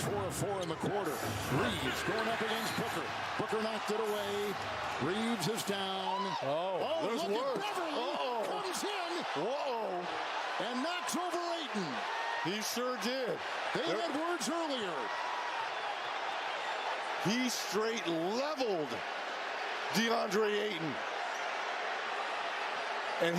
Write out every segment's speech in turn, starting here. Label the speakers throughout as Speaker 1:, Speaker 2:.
Speaker 1: 4 of 4 in the quarter. Reeves going up against Booker. Booker knocked it away. Reeves is down.
Speaker 2: There's
Speaker 1: look
Speaker 2: work.
Speaker 1: at Beverley. Comes in.
Speaker 2: Whoa.
Speaker 1: And knocks over Ayton.
Speaker 2: He sure did.
Speaker 1: They had words earlier.
Speaker 2: He straight leveled Deandre Ayton. And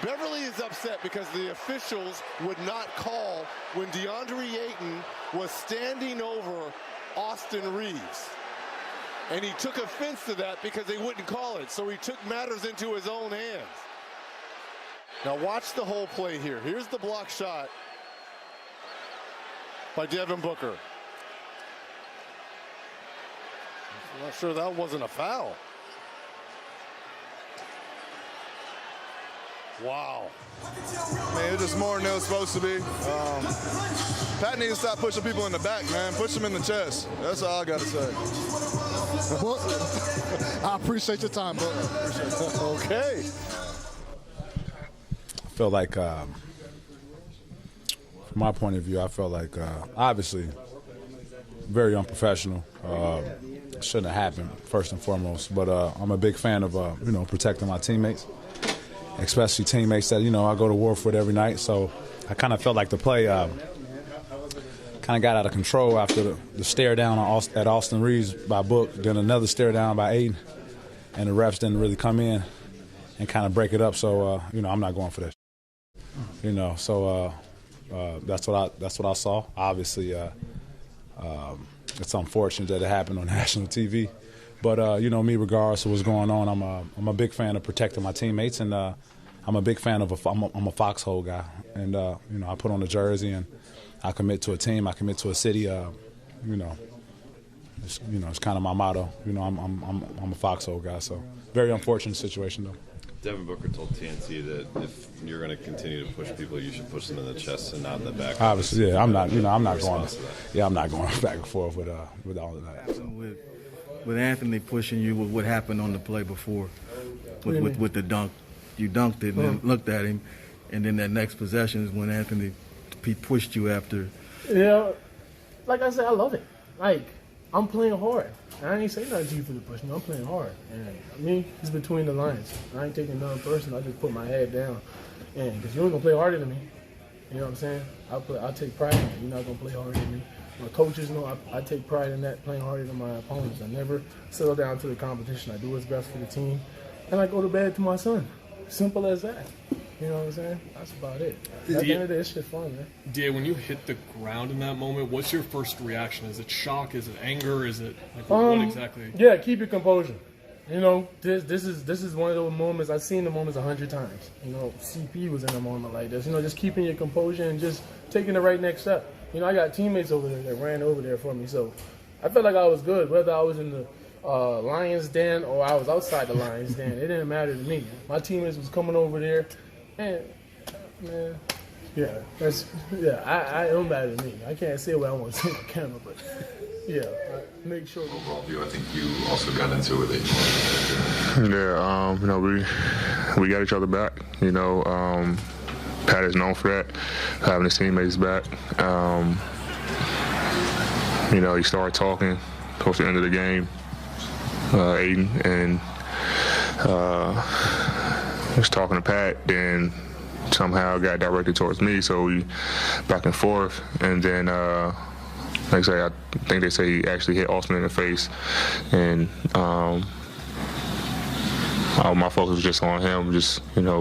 Speaker 2: Beverley is upset because the officials would not call when Deandre Ayton was standing over Austin Reeves. And he took offense to that because they wouldn't call it. So he took matters into his own hands. Now watch the whole play here. Here's the block shot by Devin Booker. I'm not sure that wasn't a foul. Wow.
Speaker 3: Man, it's just more than it was supposed to be. Pat needs to stop pushing people in the back, man. Push them in the chest. That's all I got to say.
Speaker 4: I appreciate your time, bro.
Speaker 2: Okay.
Speaker 5: I feel like, from my point of view, I felt like, obviously, very unprofessional. Shouldn't have happened, first and foremost. But I'm a big fan of, protecting my teammates, especially teammates that, I go to war with every night. So I kind of felt like the play kind of got out of control after the stare down at Austin Reeves by Book, then another stare down by Ayton, and the refs didn't really come in and kind of break it up. So, I'm not going for that. So that's what I saw. Obviously, it's unfortunate that it happened on national TV. But, me, regardless of what's going on, I'm a big fan of protecting my teammates, and I'm a big fan of I'm a foxhole guy. And, I put on a jersey, and I commit to a team. I commit to a city. It's kind of my motto. I'm a foxhole guy. So very unfortunate situation, though.
Speaker 6: Devin Booker told TNT that if you're going to continue to push people, you should push them in the chest and not in the back.
Speaker 5: Obviously, yeah. I'm not going back and forth with all of that. So.
Speaker 7: With Anthony pushing you with what happened on the play before, with the dunk, you dunked it and then looked at him, and then that next possession is when Anthony pushed you after.
Speaker 8: Yeah, like I said, I love it. Like, I'm playing hard. I ain't saying nothing to you for the push. No, I'm playing hard. And it's between the lines. I ain't taking nothing personal. I just put my head down. And because you ain't going to play harder than me. You know what I'm saying? I'll take pride in it. You're not going to play harder than me. My coaches know I take pride in that, playing harder than my opponents. I never settle down to the competition. I do what's best for the team. And I go to bed to my son. Simple as that. You know what I'm saying? That's about it. At the end of the day, it's just fun, man.
Speaker 9: Da, when you hit the ground in that moment, what's your first reaction? Is it shock? Is it anger? Is it what exactly?
Speaker 8: Yeah, keep your composure. This is one of those moments. I've seen the moments 100 times. CP was in a moment like this. Just keeping your composure and just taking the right next step. I got teammates over there that ran over there for me, so I felt like I was good, whether I was in the Lions den or I was outside the Lions den. It didn't matter to me. My teammates was coming over there, and man, I don't matter to me. I can't say what I want to say on camera, but make sure.
Speaker 10: Overall view, I think you also got into it with
Speaker 11: Yeah, we got each other back. Pat is known for that, having his teammates back. He started talking towards the end of the game, Ayton, and was talking to Pat, then somehow got directed towards me, so we back and forth, and then like I say, I think they say he actually hit Austin in the face, and all my focus was just on him,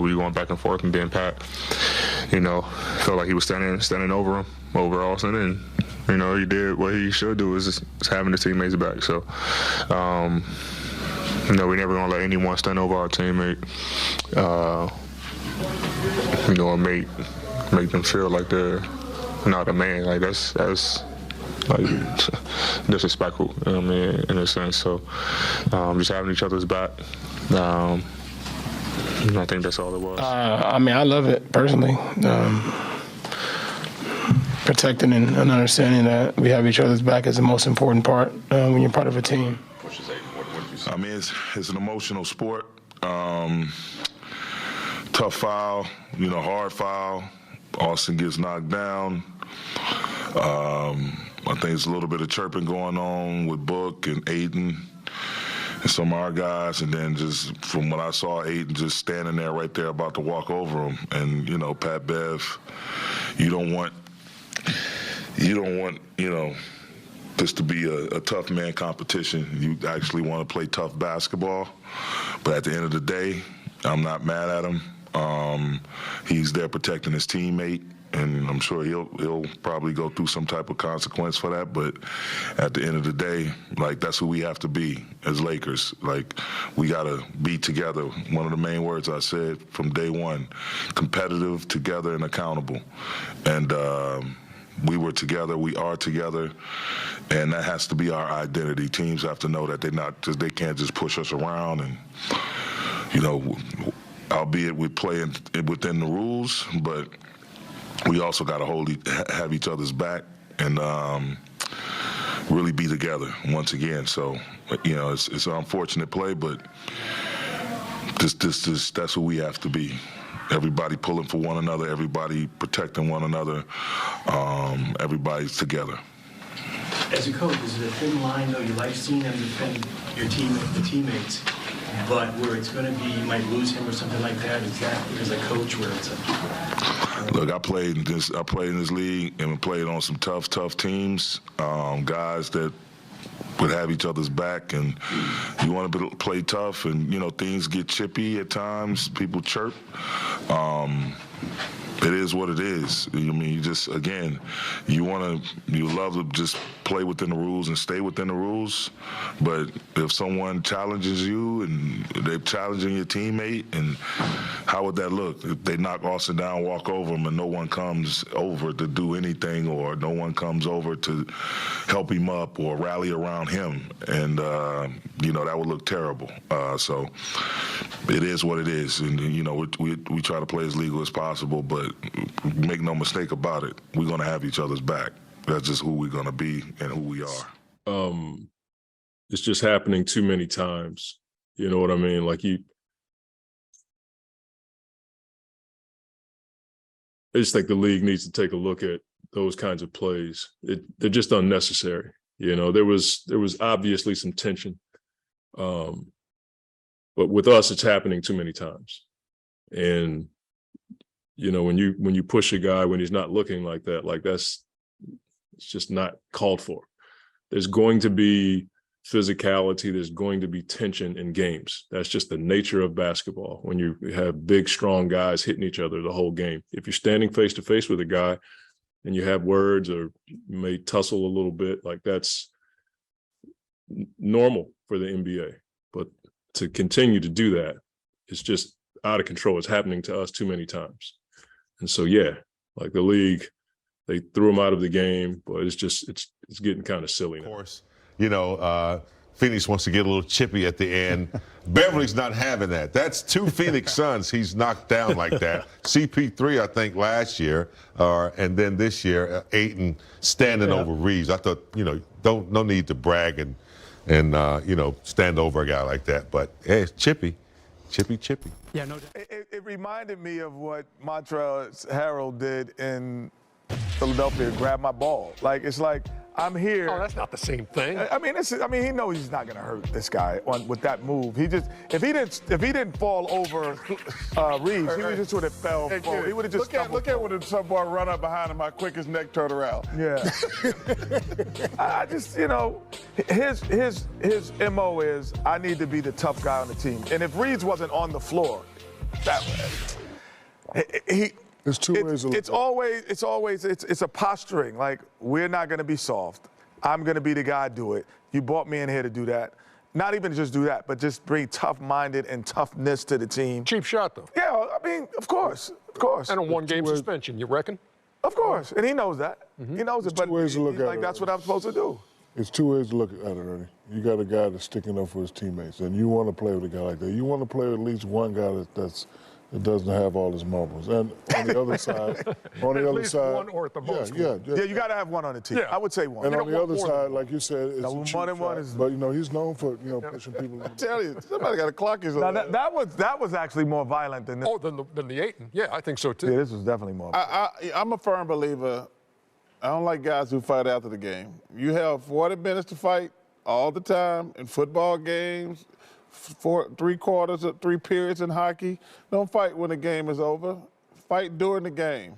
Speaker 11: we went back and forth, and then Pat, felt like he was standing over Austin, and he did what he should do, is having his teammates back. So, we never gonna let anyone stand over our teammate, and make them feel like they're not a man. Like that's like disrespectful, in a sense. So, just having each other's back. I think that's all it was.
Speaker 12: I love it personally. Protecting and understanding that we have each other's back is the most important part when you're part of a team.
Speaker 13: It's an emotional sport. Tough foul, hard foul. Austin gets knocked down. I think there's a little bit of chirping going on with Book and Ayton and some of our guys, and then just from what I saw, Ayton just standing there right there about to walk over him. And, you know, Pat Bev, you don't want, you know, this to be a tough man competition. You actually want to play tough basketball. But at the end of the day, I'm not mad at him. He's there protecting his teammate, and I'm sure he'll probably go through some type of consequence for that. But at the end of the day, like, that's who we have to be as Lakers. Like, we got to be together. One of the main words I said from day one: competitive, together, and accountable. And we were together, we are together, and that has to be our identity. Teams have to know that they can't just push us around, and, you know, albeit we play within the rules, but we also got to have each other's back and really be together once again. So, you know, it's an unfortunate play, but that's who we have to be. Everybody pulling for one another, everybody protecting one another, everybody's together.
Speaker 14: As a coach, is it a thin line, though? You like seeing them defend the teammates, but where it's going to be, you might lose him or something like that? Is that as a coach where it's a...
Speaker 13: Look, I played in this league and played on some tough teams, guys that would have each other's back, and you want to play tough, and, you know, things get chippy at times. People chirp. It is what it is. I mean, you just, again, you love to just play within the rules and stay within the rules. But if someone challenges you and they're challenging your teammate, and how would that look? If they knock Austin down, walk over him, and no one comes over to do anything, or no one comes over to help him up or rally around him, and, you know, that would look terrible. So it is what it is. And, you know, we try to play as legal as possible, but make no mistake about it, we're going to have each other's back. That's just who we're going to be and who we are.
Speaker 15: It's just happening too many times. You know what I mean? Like, I just think the league needs to take a look at those kinds of plays. They're just unnecessary. You know, there was obviously some tension, but with us, it's happening too many times. And, you know, when you push a guy when he's not looking like that, it's just not called for. There's going to be physicality. There's going to be tension in games. That's just the nature of basketball. When you have big, strong guys hitting each other the whole game. If you're standing face to face with a guy and you have words, or you may tussle a little bit, like, that's normal for the NBA. But to continue to do that, it's just out of control. It's happening to us too many times. And so, yeah, like, the league, they threw him out of the game, but it's getting kind of silly now.
Speaker 16: Of course, you know, Phoenix wants to get a little chippy at the end. Beverly's not having that. That's 2 Phoenix Suns he's knocked down like that. CP3, I think, last year, and then this year, Ayton standing over Reeves. I thought, you know, no need to brag and you know, stand over a guy like that. But hey, it's chippy.
Speaker 17: Yeah, no. It reminded me of what Montrezl Harrell did in Philadelphia, grab my ball. Like, it's like, I'm here.
Speaker 18: Oh, that's not the same thing.
Speaker 17: I mean, he knows he's not going to hurt this guy with that move. He just, if he didn't fall over Reeves, he would just would have fell forward. He would have just
Speaker 19: look at when the sub-ball run up behind him, how quick his neck turned around.
Speaker 17: Yeah. I just, you know, his MO is, I need to be the tough guy on the team. And if Reeves wasn't on the floor,
Speaker 19: There's two ways to look
Speaker 17: it's always a posturing. Like, we're not going to be soft. I'm going to be the guy to do it. You brought me in here to do that. Not even just do that, but just bring tough-minded and toughness to the team.
Speaker 18: Cheap shot, though.
Speaker 17: Yeah, I mean, of course.
Speaker 18: And a one-game suspension, you reckon?
Speaker 17: Of course, and he knows that. He knows it, but
Speaker 19: ways to look at
Speaker 17: like,
Speaker 19: it.
Speaker 17: that's what I'm supposed to do.
Speaker 19: It's 2 ways to look at it, Ernie. You got a guy that's sticking up for his teammates, and you want to play with a guy like that. You want to play with at least one guy that doesn't have all his marbles. And on the other side,
Speaker 18: one or at the most.
Speaker 17: Yeah, you got to have one on the team. Yeah. I would say one.
Speaker 19: And on the other side, like you said, it's
Speaker 17: one and one is.
Speaker 19: But, you know, he's known for, you know, pushing people.
Speaker 17: I tell you, somebody got to clock his. Now, that was actually more violent than this.
Speaker 18: Oh, than the Ayton. Yeah, I think so too.
Speaker 17: Yeah, this was definitely more.
Speaker 19: I'm a firm believer I don't like guys who fight after the game. You have 40 minutes to fight all the time in football games, 3 quarters, 3 periods in hockey. Don't fight when the game is over. Fight during the game.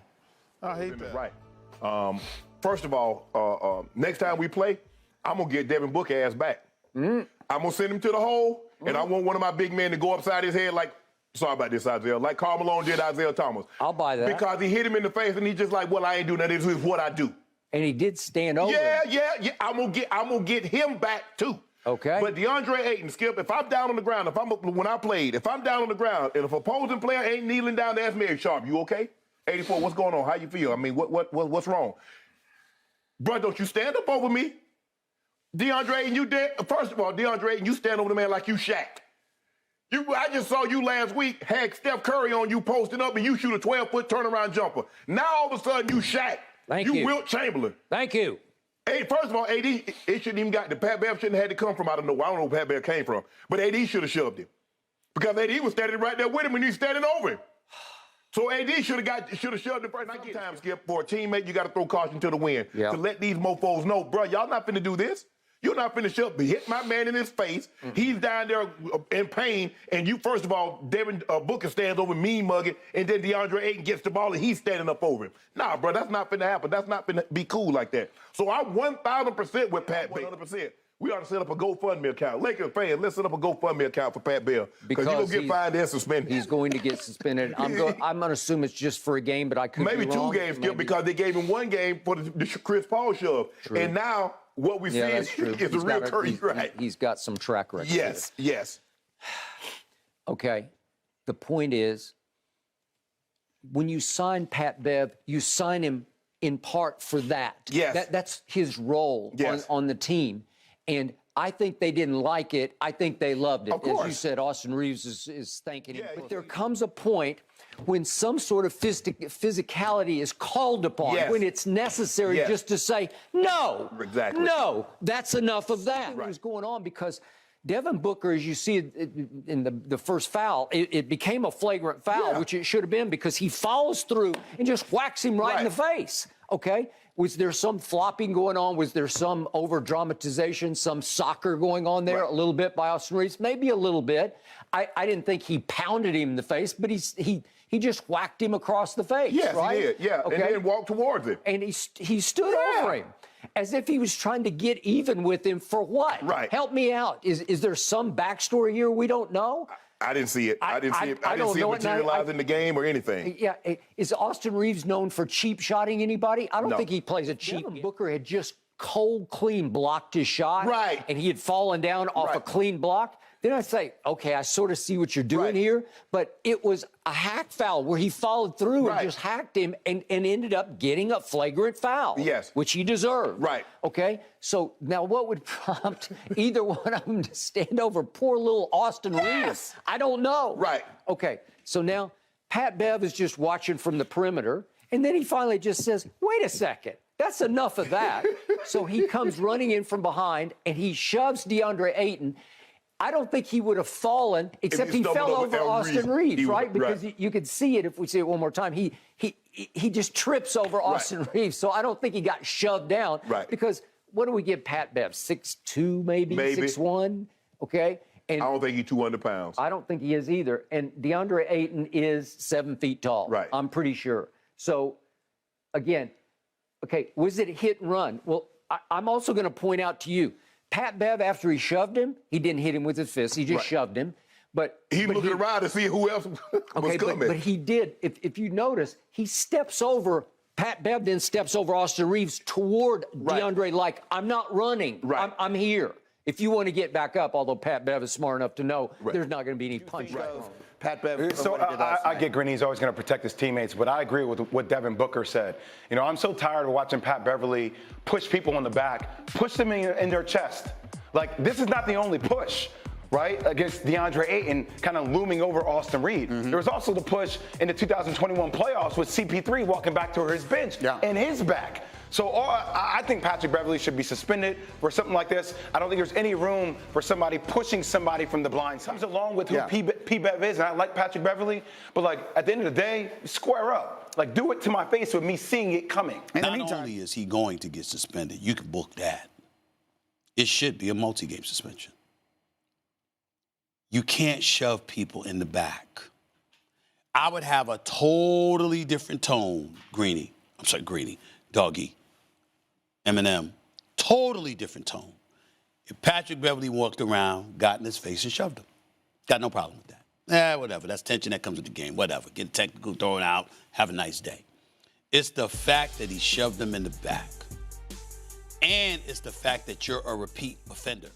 Speaker 19: I hate that.
Speaker 20: Right. First of all, next time we play, I'm going to get Devin Booker ass back. I'm going to send him to the hole, and I want one of my big men to go upside his head like, sorry about this, Isaiah, like Karl Malone did Isaiah Thomas.
Speaker 21: I'll buy that.
Speaker 20: Because he hit him in the face, and he's just like, well, I ain't doing that. This is what I do.
Speaker 21: And he did stand over.
Speaker 20: Yeah. I'm gonna get him back too.
Speaker 21: Okay.
Speaker 20: But Deandre Ayton, Skip, if I'm down on the ground, if I'm down on the ground, and if opposing player ain't kneeling down to ask me, hey, Sharpe, you okay? 84, what's going on? How you feel? I mean, what's wrong? Bro, don't you stand up over me. Deandre Ayton, you did. First of all, Deandre Ayton, you stand over the man like you Shaq. I just saw you last week, had Steph Curry on you posting up, and you shoot a 12-foot turnaround jumper. Now all of a sudden you Shaq.
Speaker 21: Thank you.
Speaker 20: You Wilt Chamberlain.
Speaker 21: Thank you.
Speaker 20: Hey, first of all, AD, it shouldn't even got, the Pat Bev shouldn't have had to come from out of nowhere. I don't know where Pat Bev came from. But AD should have shoved him. Because AD was standing right there with him and he's standing over him. So AD should have shoved him first. Sometimes, Skip, for a teammate, you got to throw caution to the wind.
Speaker 21: Yep.
Speaker 20: To let these mofos know, bro, y'all not finna do this. You're not finna shove, but hit my man in his face. He's down there in pain, and you, first of all, Devin Booker stands over mean mugging, and then Deandre Ayton gets the ball, and he's standing up over him. Nah, bro, that's not finna happen. That's not finna be cool like that. So I'm 1,000% with Pat Bev. 100%. We ought to set up a GoFundMe account. Lakers fans, let's set up a GoFundMe account for Pat Bev. Because he's going to get fined and suspended.
Speaker 21: He's going to get suspended. I'm going to assume it's just for a game, but I could
Speaker 20: Maybe
Speaker 21: be wrong.
Speaker 20: 2 games, Skip, because they gave him 1 game for the Chris Paul shove.
Speaker 21: True.
Speaker 20: And now what we see is a real Curry, right?
Speaker 21: He's got some track record.
Speaker 20: Yes.
Speaker 21: Okay. The point is, when you sign Pat Bev, you sign him in part for that.
Speaker 20: Yes.
Speaker 21: That's his role on the team. And I think they didn't like it. I think they loved it.
Speaker 20: Of course.
Speaker 21: As you said, Austin Reeves is thanking him. But there comes a point when some sort of physicality is called upon, when it's necessary just to say, no, no, that's enough of that. What was going on, because Devin Booker, as you see in the first foul, it became a flagrant foul, which it should have been, because he follows through and just whacks him right in the face, okay? Was there some flopping going on? Was there some over-dramatization, some soccer going on there a little bit by Austin Reeves? Maybe a little bit. I didn't think he pounded him in the face, but he just whacked him across the face, right?
Speaker 20: He did, okay. And then walked towards him.
Speaker 21: And he stood over him as if he was trying to get even with him for what? Help me out. Is there some backstory here we don't know?
Speaker 20: I didn't see it. I didn't see it materialize in the game or anything.
Speaker 21: Yeah. Is Austin Reeves known for cheap shotting anybody? I don't think he plays a cheap game. Booker had just cold, clean blocked his shot. And he had fallen down off a clean block. Then I say, okay, I sort of see what you're doing here, but it was a hack foul where he followed through and just hacked him and ended up getting a flagrant foul. Which he deserved. Okay? So now what would prompt either one of them to stand over poor little Austin Reeves? I don't know. Okay. So now Pat Bev is just watching from the perimeter, and then he finally just says, wait a second. That's enough of that. So he comes running in from behind, and he shoves Deandre Ayton. I don't think he would have fallen, except he fell over Austin Reeves, right? Because you could see it if we see it one more time. He just trips over Austin Reeves. So I don't think he got shoved down. Because what do we give Pat Bev? 6'2", maybe? 6'1"? Okay? And
Speaker 20: I don't think he's 200 pounds.
Speaker 21: I don't think he is either. And Deandre Ayton is 7 feet tall. I'm pretty sure. So, again, okay, was it a hit and run? Well, I'm also going to point out to you, Pat Bev, after he shoved him, he didn't hit him with his fist. He just shoved him. But
Speaker 20: he looking around to see who else was coming.
Speaker 21: But he did. If you notice, he steps over. Pat Bev then steps over Austin Reeves toward Deandre like, I'm not running. I'm here. If you want to get back up, although Pat Bev is smart enough to know there's not going to be any punch.
Speaker 22: Pat Bev. So I get Grinny. He's always going to protect his teammates, but I agree with what Devin Booker said. You know, I'm so tired of watching Pat Beverley push people in the back, push them in their chest. Like, this is not the only push, right, against Deandre Ayton kind of looming over Austin Reeves. There was also the push in the 2021 playoffs with CP3 walking back to his bench and his back. So I think Patrick Beverley should be suspended for something like this. I don't think there's any room for somebody pushing somebody from the blind side. Comes along with who P-Bev is, and I like Patrick Beverley, but like at the end of the day, square up. Like do it to my face with me seeing it coming.
Speaker 1: Not only is he going to get suspended, you can book that. It should be a multi-game suspension. You can't shove people in the back. I would have a totally different tone, Greeny, Doggy, Eminem, totally different tone. If Patrick Beverley walked around, got in his face and shoved him. Got no problem with that. Whatever. That's tension that comes with the game. Whatever. Get technical, throw it out, have a nice day. It's the fact that he shoved him in the back. And it's the fact that you're a repeat offender.